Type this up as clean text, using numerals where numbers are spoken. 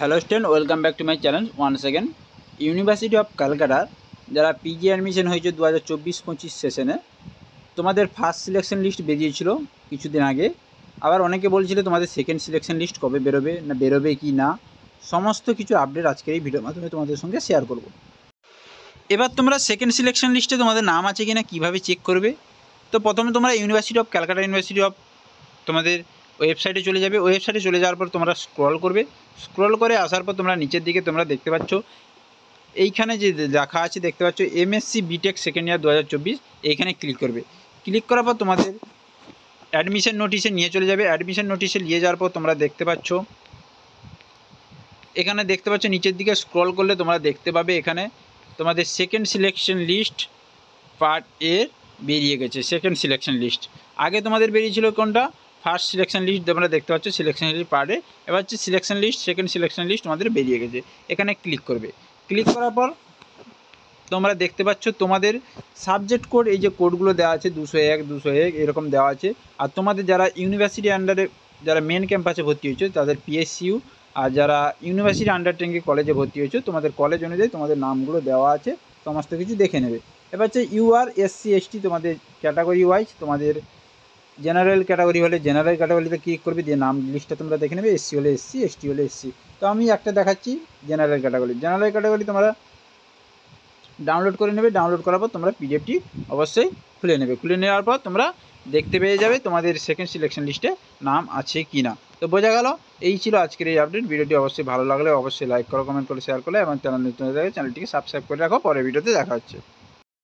Hello student, welcome back to my channel once again. University of ক্যালকাটার যারা PG admission হয়েছে 2024-25 সেশনে, তোমাদের ফার্স্ট সিলেকশন লিস্ট বেরিয়েছিল কিছুদিন আগে। আবার অনেকে বলছিল তোমাদের সেকেন্ড সিলেকশন লিস্ট কবে বেরোবে, না বেরোবে কি না, সমস্ত কিছু আপডেট আজকের এই ভিডিওর মাধ্যমে তোমাদের সঙ্গে শেয়ার করব। এবার তোমরা সেকেন্ড সিলেকশন লিস্টে তোমাদের নাম আছে কি না কীভাবে চেক করবে? তো প্রথমে তোমরা university of Calcutta university of তোমাদের ওয়েবসাইটে চলে যাবে। ওয়েবসাইটে চলে যাওয়ার পর তোমরা স্ক্রল করবে। স্ক্রল করে আসার পর তোমরা নিচের দিকে তোমরা দেখতে পাচ্ছ এইখানে যে লেখা আছে দেখতে পাচ্ছ এমএসসি বিটেক সেকেন্ড ইয়ার 2024, এইখানে ক্লিক করবে। ক্লিক করার পর তোমাদের অ্যাডমিশন নোটিশে নিয়ে চলে যাবে। অ্যাডমিশন নোটিশে নিয়ে যাওয়ার পর তোমরা দেখতে পাচ্ছ এখানে দেখতে পাচ্ছ নিচের দিকে স্ক্রল করলে তোমরা দেখতে পাবে এখানে তোমাদের সেকেন্ড সিলেকশন লিস্ট পার্ট এ বেরিয়ে গেছে। সেকেন্ড সিলেকশন লিস্ট আগে তোমাদের বেরিয়েছিল কোনটা? ফার্স্ট সিলেকশন লিস্ট তোমরা দেখতে পাচ্ছ সিলেকশন লিস্ট পার্টে। এবার হচ্ছে selection list, second selection list তোমাদের বেরিয়ে গেছে। এখানে ক্লিক করবে। ক্লিক করার পর তোমরা দেখতে পাচ্ছ তোমাদের সাবজেক্ট কোড, এই যে কোডগুলো দেওয়া আছে 201 201 এরকম দেওয়া আছে। আর তোমাদের যারা ইউনিভার্সিটি আন্ডারে যারা মেন ক্যাম্পাসে ভর্তি হয়েছে তাদের পিএসইউ, আর যারা ইউনিভার্সিটি আন্ডারটেকিং কলেজে ভর্তি হয়েছে তোমাদের কলেজ অনুযায়ী তোমাদের নামগুলো দেওয়া আছে, সমস্ত কিছু দেখে নেবে। এবার হচ্ছে ইউআর এসসি এসটি তোমাদের ক্যাটাগরি ওয়াইজ, তোমাদের জেনারেল ক্যাটাগরি হলে জেনারেল ক্যাটাগরিতে ক্লিক করবে, দিয়ে নাম লিস্টটা তোমরা দেখে নেবে। এসসি হলে এসসি, এসটি হলে এসসি। তো আমি একটা দেখাচ্ছি জেনারেল ক্যাটাগরি। জেনারেল ক্যাটাগরি তোমরা ডাউনলোড করে নেবে। ডাউনলোড করার পর তোমরা পিডিএফটি অবশ্যই খুলে নেবে। খুলে নেওয়ার পর তোমরা দেখতে পেয়ে যাবে তোমাদের সেকেন্ড সিলেকশন লিস্টে নাম আছে কি না। তো বোঝা গেল, এই ছিল আজকের এই আপডেট। ভিডিওটি অবশ্যই ভালো লাগলে অবশ্যই লাইক করো, কমেন্ট করে শেয়ার করো এবং চ্যানেল নতুন হয়ে থাকে চ্যানেলটিকে সাবস্ক্রাইব করে রাখো। পরের ভিডিওতে দেখা হচ্ছে।